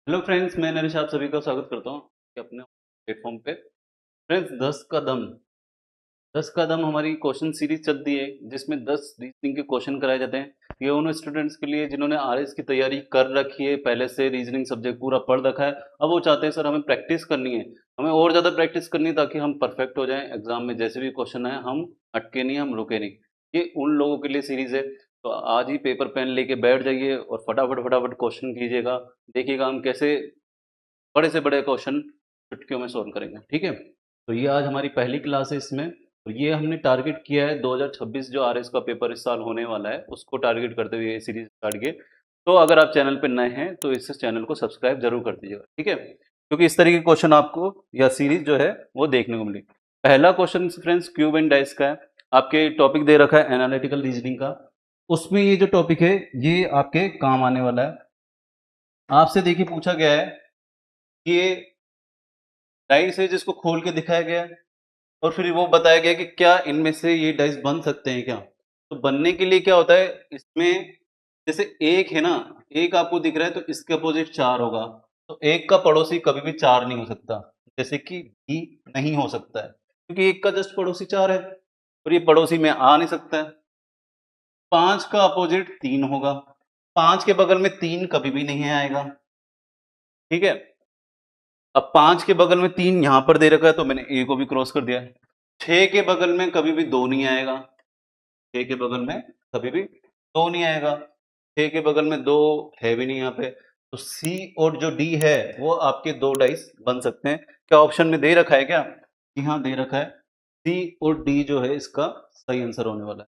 Hello friends, मैं नरेश आप सभी का स्वागत करता हूँ कि अपने प्लेटफॉर्म पे। फ्रेंड्स, 10 कदम हमारी क्वेश्चन सीरीज चलती है जिसमें 10 रीजनिंग के क्वेश्चन कराए जाते हैं। ये उन स्टूडेंट्स के लिए जिन्होंने आरएस की तैयारी कर रखी है, पहले से रीजनिंग सब्जेक्ट पूरा पढ़ रखा है। अब वो चाहते हैं सर हमें प्रैक्टिस करनी है, हमें और ज़्यादा प्रैक्टिस करनी है ताकि हम परफेक्ट हो जाएं एग्जाम में। जैसे भी क्वेश्चन आए हम अटके नहीं, हम रुके नहीं। ये उन लोगों के लिए सीरीज है। तो आज ही पेपर पेन लेके बैठ जाइए और फटाफट फटाफट क्वेश्चन कीजिएगा। देखिएगा हम कैसे बड़े से बड़े क्वेश्चन चुटकियों में सॉल्व करेंगे। ठीक है, तो ये आज हमारी पहली क्लास है इसमें। और ये हमने टारगेट किया है 2026 जो आरएस का पेपर इस साल होने वाला है उसको टारगेट करते हुए ये सीरीज स्टार्ट किए। तो अगर आप चैनल पर नए हैं तो इस चैनल को सब्सक्राइब जरूर कर दीजिएगा, ठीक है, क्योंकि इस तरीके के क्वेश्चन आपको या सीरीज जो है वो देखने को मिलेगी। पहला question friends cube and dice का है। आपके टॉपिक दे रखा है एनालिटिकल रीजनिंग का। उसमें ये जो टॉपिक है ये आपके काम आने वाला है। आपसे देखिए पूछा गया है कि ये डाइस है जिसको खोल के दिखाया गया है और फिर वो बताया गया कि क्या इनमें से ये डाइस बन सकते हैं क्या। तो बनने के लिए क्या होता है इसमें, जैसे एक है ना, एक आपको दिख रहा है तो इसके अपोजिट चार होगा। तो एक का पड़ोसी कभी भी चार नहीं हो सकता, जैसे कि भी नहीं हो सकता है क्योंकि एक का जस्ट पड़ोसी चार है और ये पड़ोसी में आ नहीं सकता है। पांच का अपोजिट तीन होगा, पांच के बगल में तीन कभी भी नहीं आएगा। ठीक है, अब पांच के बगल में तीन यहां पर दे रखा है तो मैंने ए को भी क्रॉस कर दिया है। छह के बगल में कभी भी दो नहीं आएगा, छह के बगल में कभी भी दो नहीं आएगा। छह के बगल में दो है भी नहीं यहाँ पे। तो सी और जो डी है वो आपके दो डाइस बन सकते हैं। क्या ऑप्शन में दे रखा है क्या? जी हाँ, दे रखा है। सी और डी जो है इसका सही आंसर होने वाला है।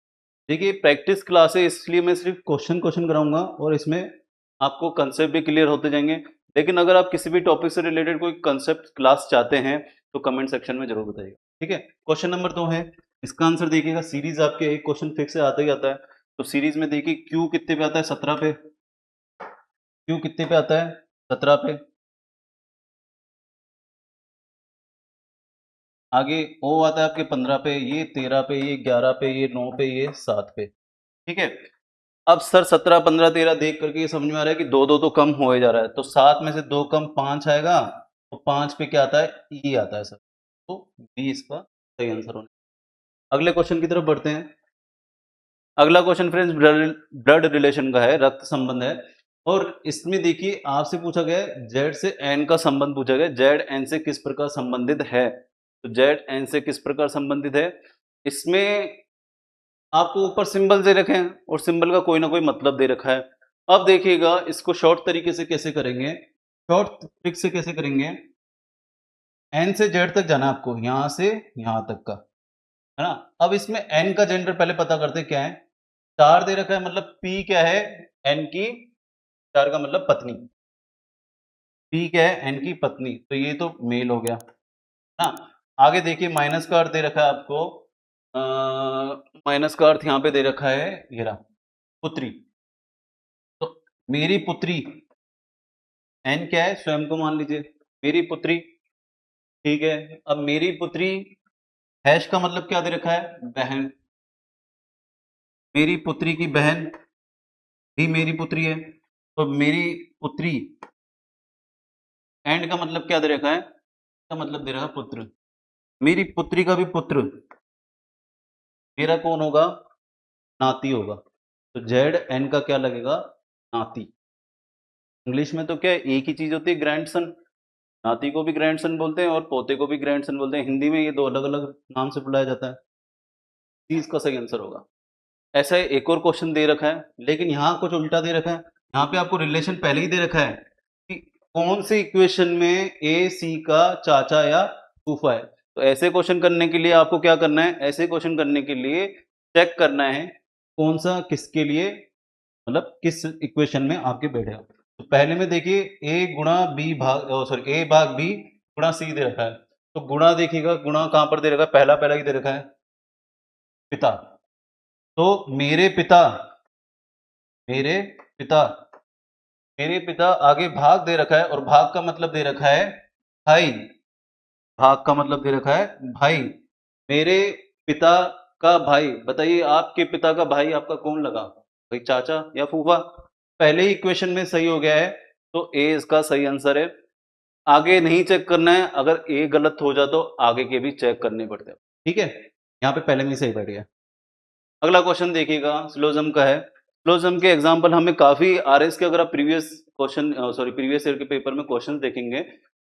देखिए प्रैक्टिस क्लास है इसलिए मैं सिर्फ क्वेश्चन क्वेश्चन कराऊंगा और इसमें आपको कंसेप्ट भी क्लियर होते जाएंगे। लेकिन अगर आप किसी भी टॉपिक से रिलेटेड कोई कंसेप्ट क्लास चाहते हैं तो कमेंट सेक्शन में जरूर बताइएगा। ठीक है, क्वेश्चन नंबर 2 है, इसका आंसर देखिएगा। सीरीज आपके एक क्वेश्चन फिक्स से आता ही आता है। तो सीरीज में देखिए क्यू कितने पे आता है? 17 पे। क्यू कितने पे आता है? 17 पे। आगे ओ आता है आपके 15 पे, ये 13 पे, ये 11 पे, ये 9 पे, ये 7 पे। ठीक है, अब सर 17 15 13 देख करके ये समझ में आ रहा है कि दो दो तो कम हो ही जा रहा है। तो 7 में से दो कम 5 आएगा। तो 5 पे क्या आता है? ई आता है सर। तो बी इसका सही आंसर होने। अगले क्वेश्चन की तरफ बढ़ते हैं। अगला क्वेश्चन फ्रेंड्स ब्लड रिलेशन का है, रक्त संबंध है। और इसमें देखिए आपसे पूछा गया है जेड से एन का संबंध पूछा गया। जेड एन से किस प्रकार संबंधित है? तो जेड एन से किस प्रकार संबंधित है, इसमें आपको ऊपर सिंबल दे रखे हैं और सिंबल का कोई ना कोई मतलब दे रखा है। अब देखिएगा इसको शॉर्ट तरीके से कैसे करेंगे, शॉर्ट ट्रिक से कैसे करेंगे। एन से जेड तक जाना है आपको, यहां से यहां तक का, है ना। अब इसमें एन का जेंडर पहले पता करते क्या है। चार दे रखा है, मतलब पी क्या है? एन की, चार का मतलब पत्नी। पी क्या है? एन की पत्नी। तो ये तो मेल हो गया ना। आगे देखिए माइनस का अर्थ दे रखा है आपको। माइनस का अर्थ यहाँ पे दे रखा है, ये रहा, पुत्री। तो मेरी पुत्री, एन क्या है? स्वयं को मान लीजिए, मेरी पुत्री। ठीक है, अब मेरी पुत्री, हैश का मतलब क्या दे रखा है? बहन। मेरी पुत्री की बहन भी मेरी पुत्री है। तो मेरी पुत्री, एंड का मतलब क्या दे रखा है? का मतलब दे रखा है पुत्र। मेरी पुत्री का भी पुत्र मेरा कौन होगा? नाती होगा। तो जेड एन का क्या लगेगा? नाती। इंग्लिश में तो क्या है, एक ही चीज होती है, ग्रैंडसन। नाती को भी ग्रैंडसन बोलते हैं और पोते को भी ग्रैंडसन बोलते हैं। हिंदी में ये दो अलग अलग नाम से बुलाया जाता है। चीज का सही आंसर होगा। ऐसा ही एक और क्वेश्चन दे रखा है लेकिन यहाँ कुछ उल्टा दे रखा है। यहाँ पे आपको रिलेशन पहले ही दे रखा है कि कौन सी इक्वेशन में ए सी का चाचा या फूफा है। तो ऐसे क्वेश्चन करने के लिए आपको क्या करना है, ऐसे क्वेश्चन करने के लिए चेक करना है कौन सा किसके लिए, मतलब किस इक्वेशन में आपके बैठेगा। तो पहले में देखिए ए गुणा बी भाग, सॉरी ए भाग बी गुणा सी दे रखा है। तो गुणा देखिएगा, गुणा कहां पर दे रखा है? पहला पहला ही दे रखा है, पिता। तो मेरे पिता, मेरे पिता, मेरे पिता, आगे भाग दे रखा है और भाग का मतलब दे रखा है भाई। भाग का मतलब दे रखा है भाई। मेरे पिता का भाई, बताइए आपके पिता का भाई आपका कौन लगा? भाई चाचा या फूफा। पहले ही इक्वेशन में सही हो गया है तो ए इसका सही आंसर है। आगे नहीं चेक करना है, अगर ए गलत हो जाए तो आगे के भी चेक करने पड़ते हैं, ठीक है। यहाँ पे पहले में ही सही बैठ गया। अगला क्वेश्चन देखिएगा, सिलोजिज्म का है। सिलोजिज्म के एग्जांपल हमें काफी आरएस के, अगर आप प्रीवियस क्वेश्चन प्रीवियस ईयर के पेपर में क्वेश्चन देखेंगे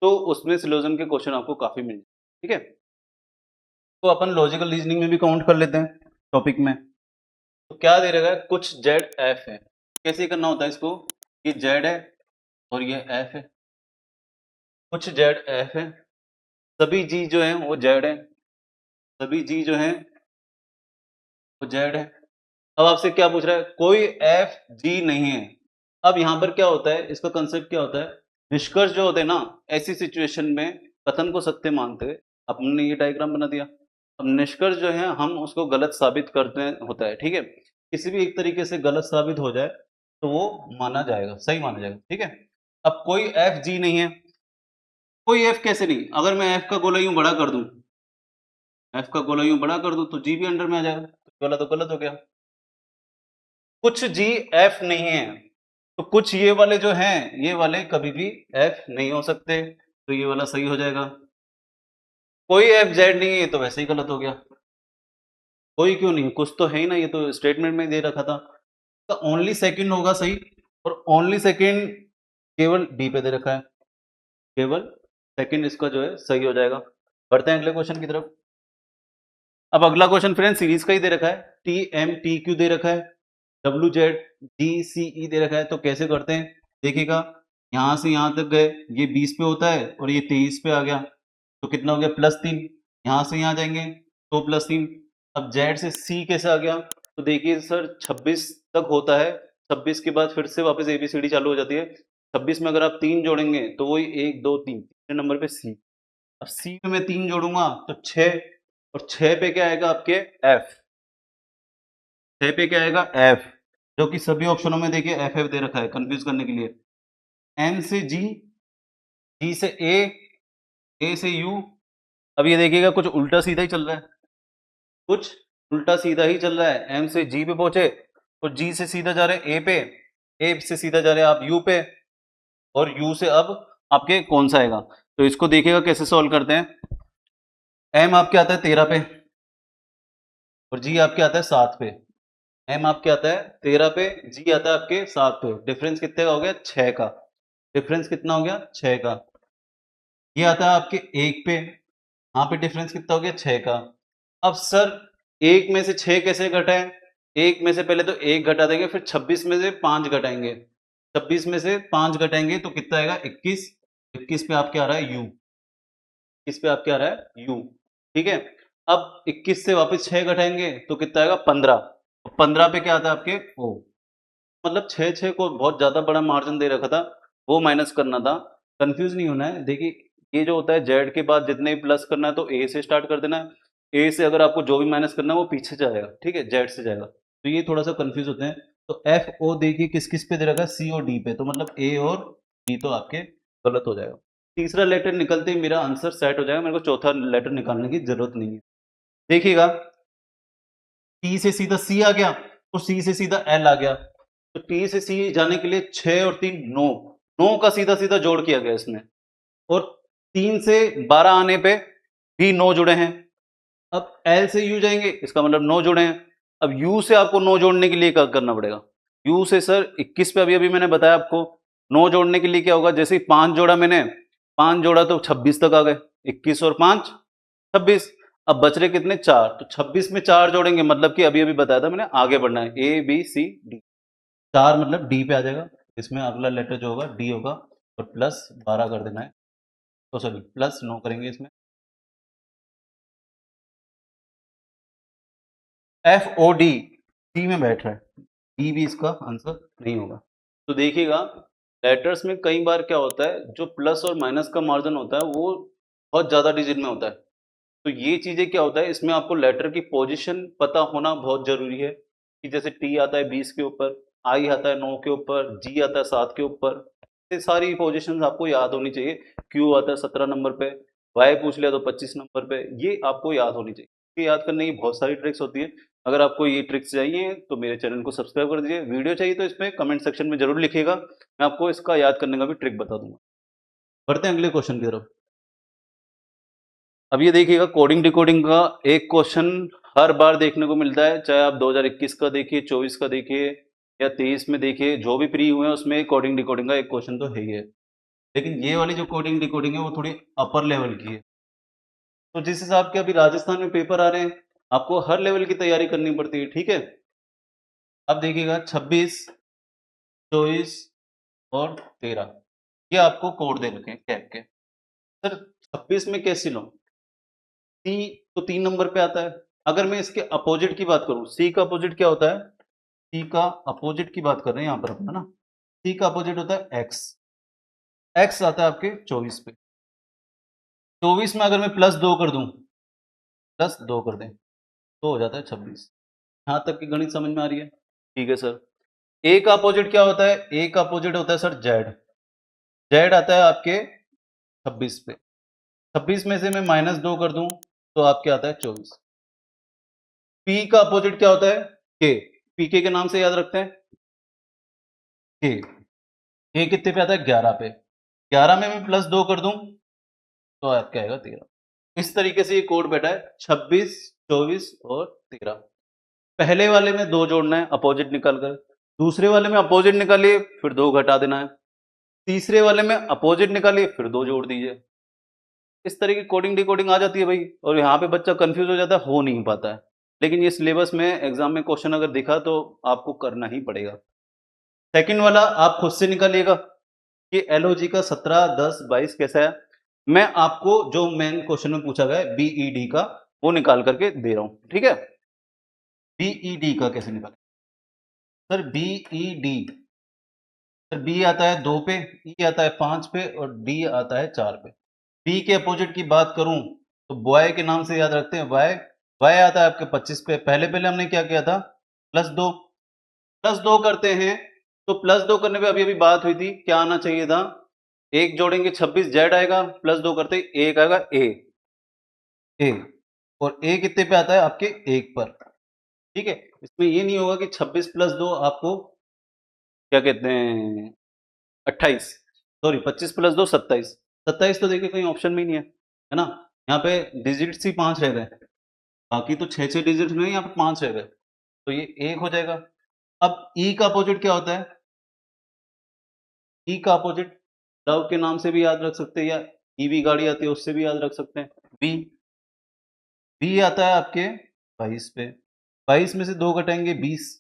तो उसमें सिलोजिज्म के क्वेश्चन आपको काफी मिल, ठीक है। तो अपन लॉजिकल रीजनिंग में भी काउंट कर लेते हैं टॉपिक में। तो क्या दे रखा है, कुछ जेड एफ है। कैसे करना होता है इसको, ये जेड है और ये एफ है, कुछ जेड एफ है, सभी जी जो है वो जेड है, सभी जी जो है वो जेड है। अब आपसे क्या पूछ रहा है, कोई एफ जी नहीं है। अब यहां पर क्या होता है, इसका कंसेप्ट क्या होता है, निष्कर्ष जो होते हैं ना, ऐसी सिचुएशन में कथन को सत्य मानते हुए अपने ये डायग्राम बना दिया। अब निष्कर्ष जो है हम उसको गलत साबित करते होता है, ठीक है। किसी भी एक तरीके से गलत साबित हो जाए तो वो माना जाएगा, सही माना जाएगा, ठीक है। अब कोई एफ जी नहीं है, कोई एफ कैसे नहीं, अगर मैं एफ का गोला यूं बड़ा कर दूं, एफ का गोला यूं बड़ा कर दूं तो जी भी अंडर में आ जाएगा, तो गोला तो गलत हो गया। कुछ जी एफ नहीं है, तो कुछ ये वाले जो हैं, ये वाले कभी भी एफ नहीं हो सकते, तो ये वाला सही हो जाएगा। कोई एफ जेड नहीं है, ये तो वैसे ही गलत हो गया। कोई क्यों नहीं, कुछ तो है ही ना, ये तो स्टेटमेंट में दे रखा था। तो ओनली सेकंड होगा सही, और ओनली सेकंड केवल डी पे दे रखा है, केवल सेकंड इसका जो है सही हो जाएगा। बढ़ते हैं अगले क्वेश्चन की तरफ। अब अगला क्वेश्चन फ्रेंड्स सीरीज का ही दे रखा है, टी एम टी क्यू दे रखा है, डब्ल्यू जेड डी सी ई दे रखा है। तो कैसे करते हैं, देखिएगा, यहां से यहां तक गए, ये 20 पे होता है और ये 23 पे आ गया, तो कितना हो गया, +3। यहां से यहां जाएंगे तो +3। अब जेड से सी कैसे आ गया, तो देखिए सर 26 तक होता है, 26 के बाद फिर से वापस एबीसीडी चालू हो जाती है। 26 में अगर आप 3 जोड़ेंगे तो वही 1 2 3, तीसरे नंबर पे सी। अब सी में मैं 3 जोड़ूंगा तो 6, और 6 पे क्या आएगा आपके, एफ। 6 पे क्या आएगा, एफ, जो कि सभी ऑप्शनों में देखिए एफ एफ दे रखा है कंफ्यूज करने के लिए। एन से जी, जी से ए से यू। अब ये देखिएगा कुछ उल्टा सीधा ही चल रहा है, कुछ उल्टा सीधा ही चल रहा है। एम से जी पे पहुंचे और जी से सीधा जा रहे हैं ए पे, ए से सीधा जा रहे हैं आप यू पे, और यू से अब आपके कौन सा आएगा। तो इसको देखिएगा कैसे सॉल्व करते हैं। एम आपके आता है 13 पे, और जी आपके आता है 7 पे। एम आपके आता है 13 पे, जी आता है आपके 7 पे। डिफरेंस कितने का हो गया, 6 का। डिफरेंस कितना हो गया, 6 का। ये आता है आपके 1 पे, यहाँ पे डिफरेंस कितना हो गया, 6 का। अब सर 1 में से 6 कैसे घटाएं, 1 में से पहले तो 1 घटा देंगे, फिर 26 में से 5 घटाएंगे, 26 में से 5 घटाएंगे तो कितना आएगा, 21। 21 पे आपके आ रहा है यू, 21 पे आपके आ रहा है यू, ठीक है। अब 21 से वापस 6 घटाएंगे तो कितना आएगा, 15। 15 पे क्या आता है आपके ओ, मतलब 6 को बहुत ज्यादा बड़ा मार्जिन दे रखा था, वो माइनस करना था। कंफ्यूज नहीं होना है, देखिए ये जो होता है जेड के बाद जितने भी प्लस करना है तो ए से स्टार्ट कर देना है, ए से अगर आपको जो भी माइनस करना है वो पीछे जाएगा, ठीक है, जेड से जाएगा। तो ये थोड़ा सा कंफ्यूज होते हैं। तो एफ ओ देखिए किस किस पे दे रखा है, सी और डी पे, तो मतलब ए और डी तो आपके गलत हो जाएगा। तीसरा लेटर निकलते ही मेरा आंसर सेट हो जाएगा, मेरे को चौथा लेटर निकालने की जरूरत नहीं है। देखिएगा, टी से सीधा सी आ गया, तो सी से सीधा एल आ गया, तो टी से सी जाने के लिए 6 और 3 9, 9 का सीधा सीधा जोड़ किया गया इसमें, और 3 से 12 आने पे भी 9 जुड़े हैं। अब एल से यू जाएंगे, इसका मतलब 9 जुड़े हैं। अब यू से आपको 9 जोड़ने के लिए क्या करना पड़ेगा, यू से सर 21 पे अभी अभी मैंने बताया आपको, 9 जोड़ने के लिए क्या होगा, जैसे ही 5 जोड़ा मैंने, 5 जोड़ा तो 26 तक आ गए, 21 और 5 26। अब बच रहे कितने, 4, तो 26 में 4 जोड़ेंगे, मतलब कि अभी अभी बताया था मैंने, आगे बढ़ना है ए बी सी डी, 4 मतलब डी पे आ जाएगा। इसमें अगला लेटर जो होगा डी होगा, और प्लस 12 कर देना है, तो सॉरी प्लस 9 करेंगे इसमें। एफ ओ डी सी में बैठ रहा है, डी भी इसका आंसर नहीं होगा। तो देखिएगा, लेटर्स में कई बार क्या होता है, जो प्लस और माइनस का मार्जिन होता है वो बहुत ज्यादा डिजिट में होता है। तो ये चीजें क्या होता है, इसमें आपको लेटर की पोजीशन पता होना बहुत जरूरी है, कि जैसे टी आता है 20 के ऊपर, आई आता है 9 के ऊपर, जी आता है 7 के ऊपर, ये सारी पोजीशंस आपको याद होनी चाहिए। क्यू आता है 17 नंबर पे, वाई पूछ लिया तो 25 नंबर पे, ये आपको याद होनी चाहिए। ये याद करने की बहुत सारी ट्रिक्स होती है, अगर आपको ये ट्रिक्स चाहिए तो मेरे चैनल को सब्सक्राइब कर दीजिए। वीडियो चाहिए तो इसमें कमेंट सेक्शन में जरूर लिखिएगा, मैं आपको इसका याद करने का भी ट्रिक बता दूंगा। बढ़ते हैं अगले क्वेश्चन की तरफ। अब ये देखिएगा, कोडिंग डिकोडिंग का एक क्वेश्चन हर बार देखने को मिलता है, चाहे आप 2021 का देखिए, 24 का देखिए या 23 में देखिए, जो भी प्री हुए हैं उसमें कोडिंग डिकोडिंग का एक क्वेश्चन तो है ही है। लेकिन ये वाली जो कोडिंग डिकोडिंग है वो थोड़ी अपर लेवल की है। तो जिस हिसाब के अभी राजस्थान में पेपर आ रहे हैं, आपको हर लेवल की तैयारी करनी पड़ती है, ठीक है। अब देखिएगा 26, 24 और 13, ये आपको कोड दे रखे हैं कैप के। सर 26 में कैसे लो? सी तो 3 नंबर पे आता है। अगर मैं इसके अपोजिट की बात करूं, सी का अपोजिट क्या होता है? सी का अपोजिट की बात कर रहे हैं यहाँ पर अपना ना, सी का अपोजिट होता है एक्स। एक्स आता है आपके 24 पे। 24 में अगर मैं +2 कर दूं, +2 कर दें तो हो जाता है 26। यहाँ तक की गणित समझ में आ रही है? ठीक है सर। ए का अपोजिट क्या होता है? ए का अपोजिट होता है सर जेड। जेड आता है आपके 26 पे। 26 में से मैं -2 कर दूं तो आपके आता है 24। पी का अपोजिट क्या होता है? के। पीके के नाम से याद रखते हैं के। के कितने पे आता है? 11 पे। 11 में मैं +2 कर दूं तो आपका आएगा 13। इस तरीके से ये कोड बैठा है 26, 24 और 13। पहले वाले में 2 जोड़ना है अपोजिट निकाल कर, दूसरे वाले में अपोजिट निकालिए फिर 2 घटा देना है, तीसरे वाले में अपोजिट निकालिए फिर 2 जोड़ दीजिए। इस तरह की कोडिंग डिकोडिंग आ जाती है भाई, और यहाँ पे बच्चा कंफ्यूज हो जाता है, हो नहीं पाता है। लेकिन ये सिलेबस में एग्जाम में क्वेश्चन अगर दिखा तो आपको करना ही पड़ेगा। सेकंड वाला आप खुद से निकालिएगा कि एलओजी का 17, 10, 22 कैसा है। मैं आपको जो मेन क्वेश्चन में पूछा गया है बीईडी का, वो निकाल करके दे रहा हूं, ठीक है। बीईडी का कैसे निकालें? सर बीईडी, सर बी आता है 2 पे, ई आता है 5 पे और डी आता है 4 पे। बी के अपोजिट की बात करूं तो बॉय के नाम से याद रखते हैं वाई। वाई आता है आपके 25 पे। पहले पहले हमने क्या किया था? +2। +2 करते हैं तो +2 करने पे अभी अभी बात हुई थी, क्या आना चाहिए था? एक जोड़ेंगे 26 जेड आएगा, +2 करते ही एक आएगा ए। ए और ए कितने पे आता है? आपके 1 पर। ठीक है, इसमें ये नहीं होगा कि 26 + 2 आपको क्या कहते हैं 28, सॉरी 25 + 2 27। 27 तो देखिए कहीं ऑप्शन में ही नहीं है ना। यहाँ पे डिजिट्स ही 5 रह गए, बाकी तो 6 डिजिट में यहाँ पे 5 रह गए, तो ये 1 हो जाएगा। अब ई का अपोजिट क्या होता है? ई का अपोजिट लव के नाम से भी याद रख सकते हैं, या ईवी गाड़ी आती है उससे भी याद रख सकते हैं, बी। बी आता है आपके 22 पे। 22 में से 2 घटाएंगे 20।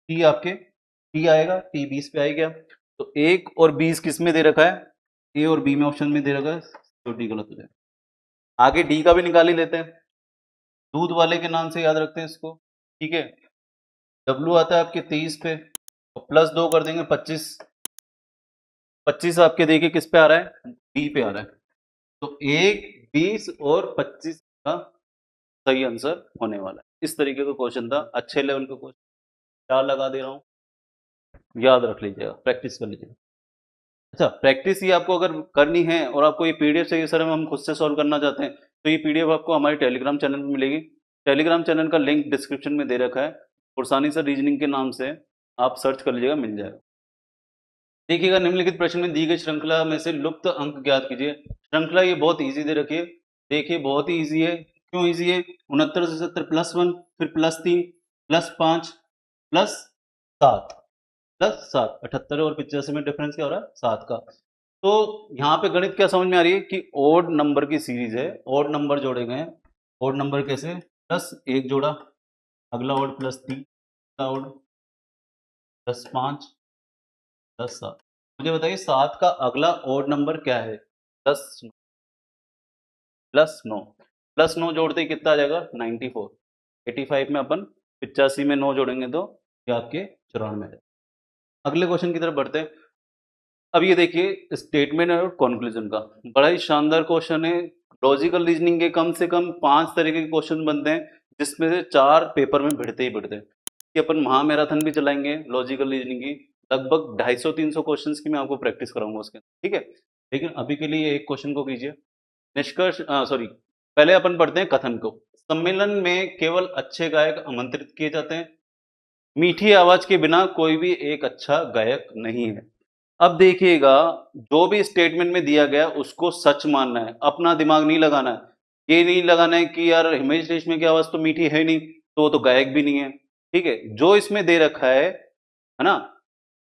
टी आपके टी आएगा, टी 20 पे आ गया। तो 1 और 20 किस में दे रखा है? ए और बी में ऑप्शन में दे रखा है, तो डी गलत हो जाएगा। आगे डी का भी निकाल ही लेते हैं, दूध वाले के नाम से याद रखते हैं इसको, ठीक है। डब्लू आता है आपके 23 पे और +2 कर देंगे 25। 25 आपके देखिए किस पे आ रहा है? डी पे आ रहा है। तो 1, 20 और 25 का सही आंसर होने वाला है। इस तरीके का क्वेश्चन था, अच्छे लेवल का क्वेश्चन। क्या लगा दे रहा हूँ, याद रख लीजिएगा, प्रैक्टिस कर लीजिएगा। अच्छा, प्रैक्टिस ही आपको अगर करनी है और आपको ये पीडीएफ चाहिए सर हम खुद से सॉल्व करना चाहते हैं, तो ये पीडीएफ आपको हमारे टेलीग्राम चैनल में मिलेगी। टेलीग्राम चैनल का लिंक डिस्क्रिप्शन में दे रखा है, पुरसानी सर रीजनिंग के नाम से आप सर्च कर लीजिएगा, मिल जाएगा। देखिएगा, निम्नलिखित प्रश्न में दी गई श्रृंखला में से लुप्त अंक ज्ञात कीजिए। श्रृंखला ये बहुत इजी दे रखी है, देखिए बहुत ही इजी है। क्यों इजी है? 69 से 70 +1, फिर +3, +5, +7, +7, 78 और 85 में डिफरेंस क्या हो रहा है? 7 का। तो यहाँ पे गणित क्या समझ में आ रही है कि ओड नंबर की सीरीज है, ओड नंबर जोड़े गए हैं। ओड नंबर कैसे? +1 जोड़ा, अगला ओड +3, अगला ओड +5, +7। मुझे बताइए 7 का अगला ओड नंबर क्या है? +9, +9, +9 जोड़ते ही कितना आ जाएगा? 94। 85 में अपन 85 में 9 जोड़ेंगे तो ये आपके 94 आ जाएगा। अगले क्वेश्चन की तरफ बढ़ते हैं। अब ये देखिए स्टेटमेंट और कंक्लूजन का बड़ा ही शानदार क्वेश्चन है। लॉजिकल रीजनिंग के कम से कम 5 तरीके के क्वेश्चन बनते हैं, जिसमें से 4 पेपर में भिड़ते ही भिड़ते हैं। कि अपन महामैराथन भी चलाएंगे लॉजिकल रीजनिंग की, लगभग 250-300 क्वेश्चंस की मैं आपको प्रैक्टिस कराऊंगा उसके, ठीक है। लेकिन अभी के लिए एक क्वेश्चन को कीजिए। निष्कर्ष सॉरी, पहले अपन पढ़ते हैं कथन को। सम्मेलन में केवल अच्छे गायक आमंत्रित किए जाते हैं। मीठी आवाज के बिना कोई भी एक अच्छा गायक नहीं है। अब देखिएगा, जो भी स्टेटमेंट में दिया गया उसको सच मानना है, अपना दिमाग नहीं लगाना है। ये नहीं लगाना है कि यार हिमेश रेशमिया की आवाज तो मीठी है नहीं, तो वो तो गायक भी नहीं है। ठीक है, जो इसमें दे रखा है ना,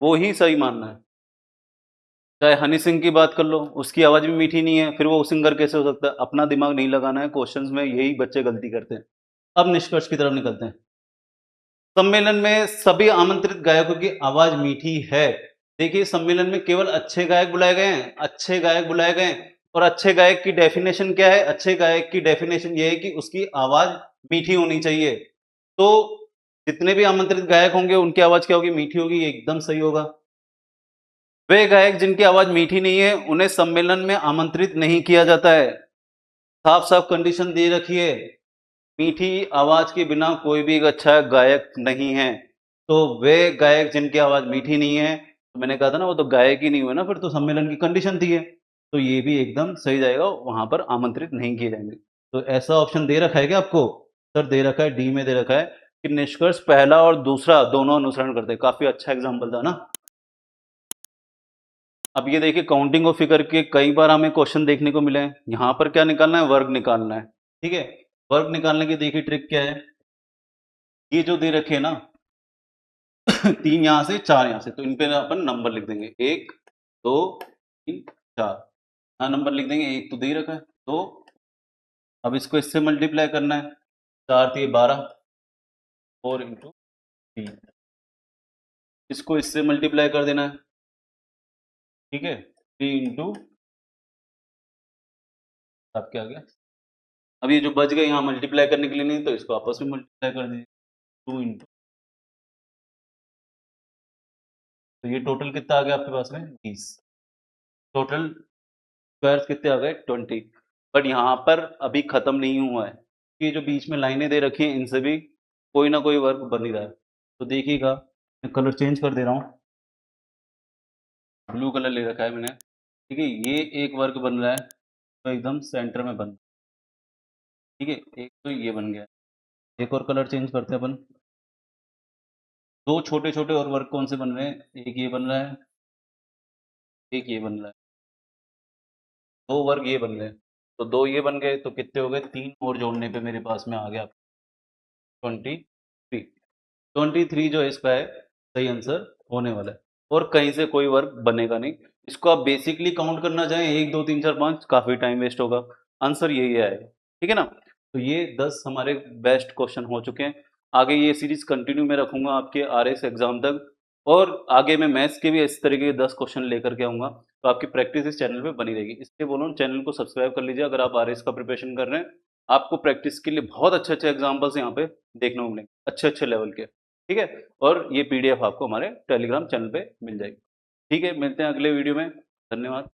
वो ही सही मानना है। चाहे हनी सिंह की बात कर लो, उसकी आवाज भी मीठी नहीं है, फिर वो सिंगर कैसे हो सकता है? अपना दिमाग नहीं लगाना है, क्वेश्चंस में यही बच्चे गलती करते हैं। अब निष्कर्ष की तरफ निकलते हैं। सम्मेलन में सभी आमंत्रित गायकों की आवाज मीठी है। देखिए, सम्मेलन में केवल अच्छे गायक बुलाए गए हैं, अच्छे गायक बुलाए गए हैं। और अच्छे गायक की डेफिनेशन क्या है? अच्छे गायक की डेफिनेशन ये है कि उसकी आवाज मीठी होनी चाहिए। तो जितने भी आमंत्रित गायक होंगे उनकी आवाज क्या होगी? मीठी होगी। ये एकदम सही होगा। वे गायक जिनकी आवाज मीठी नहीं है उन्हें सम्मेलन में आमंत्रित नहीं किया जाता है। साफ साफ कंडीशन दे रखी है, मीठी आवाज के बिना कोई भी एक अच्छा गायक नहीं है। तो वे गायक जिनकी आवाज मीठी नहीं है, तो मैंने कहा था ना, वो तो गायक ही नहीं हुए ना, फिर तो सम्मेलन की कंडीशन थी है। तो ये भी एकदम सही जाएगा, वहां पर आमंत्रित नहीं किए जाएंगे। तो ऐसा ऑप्शन दे रखा है क्या आपको? सर दे रखा है, डी में दे रखा है कि निष्कर्ष पहला और दूसरा दोनों अनुसरण करते हैं। काफी अच्छा एग्जाम्पल था ना। अब ये देखिए, काउंटिंग ऑफ फिगर के कई बार हमें क्वेश्चन देखने को मिले हैं। यहाँ पर क्या निकालना है? वर्ग निकालना है। ठीक है, वर्ग निकालने की देखिए ट्रिक क्या है। ये जो दे रखे हैं ना, 3 यहाँ से 4 यहाँ से, तो इन पे अपन नंबर लिख देंगे 1 2 3 4। हाँ, नंबर लिख देंगे। 1 तो दे ही रखा है, 2। अब इसको इससे मल्टीप्लाई करना है। 4 3 12, 4 इंटू 3। इसको इससे मल्टीप्लाई कर देना है। ठीक है, 3 इंटू, अब क्या आ गया? अब ये जो बच गए यहाँ मल्टीप्लाई करने के लिए नहीं, तो इसको आपस में मल्टीप्लाई कर दीजिए। 2 इंटू, तो ये टोटल कितना आ गया आपके पास में? 20। टोटल स्क्वायर्स कितने आ गए? 20। बट यहाँ पर अभी खत्म नहीं हुआ है, ये जो बीच में लाइनें दे रखी हैं इनसे भी कोई ना कोई वर्क बन ही रहा है। तो देखिएगा, मैं कलर चेंज कर दे रहा हूँ। ब्लू कलर ले रखा है मैंने। ठीक है, ये एक वर्क बन रहा है, तो एकदम सेंटर में बन रहा है। ठीक है, एक तो ये बन गया। एक और कलर चेंज करते हैं अपन। दो छोटे छोटे और वर्क कौन से बन रहे हैं? एक ये बन रहा है, एक ये बन रहा है। दो वर्ग ये बन गए, तो दो ये बन गए, तो कितने हो गए? 3 और जोड़ने पे मेरे पास में आ गया 23। 23 जो है इसका है सही आंसर होने वाला है। और कहीं से कोई वर्क बनेगा नहीं। इसको आप बेसिकली काउंट करना चाहें 1 2 3 4 5, काफी टाइम वेस्ट होगा। आंसर यही आएगा। ठीक है ना। तो ये 10 हमारे बेस्ट क्वेश्चन हो चुके हैं। आगे ये सीरीज कंटिन्यू में रखूंगा आपके आरएस एग्जाम तक। और आगे मैं मैथ्स के भी इस तरीके के 10 क्वेश्चन लेकर के आऊंगा, तो आपकी प्रैक्टिस इस चैनल पे बनी रहेगी। इसलिए बोलो, चैनल को सब्सक्राइब कर लीजिए अगर आप आरएस का प्रिपरेशन कर रहे हैं। आपको प्रैक्टिस के लिए बहुत अच्छे अच्छे एग्जाम्पल्स यहाँ पे देखने को मिलेंगे, अच्छे अच्छे लेवल के। ठीक है, और ये पीडीएफ आपको हमारे टेलीग्राम चैनल पे मिल जाएगी। ठीक है, मिलते हैं अगले वीडियो में। धन्यवाद।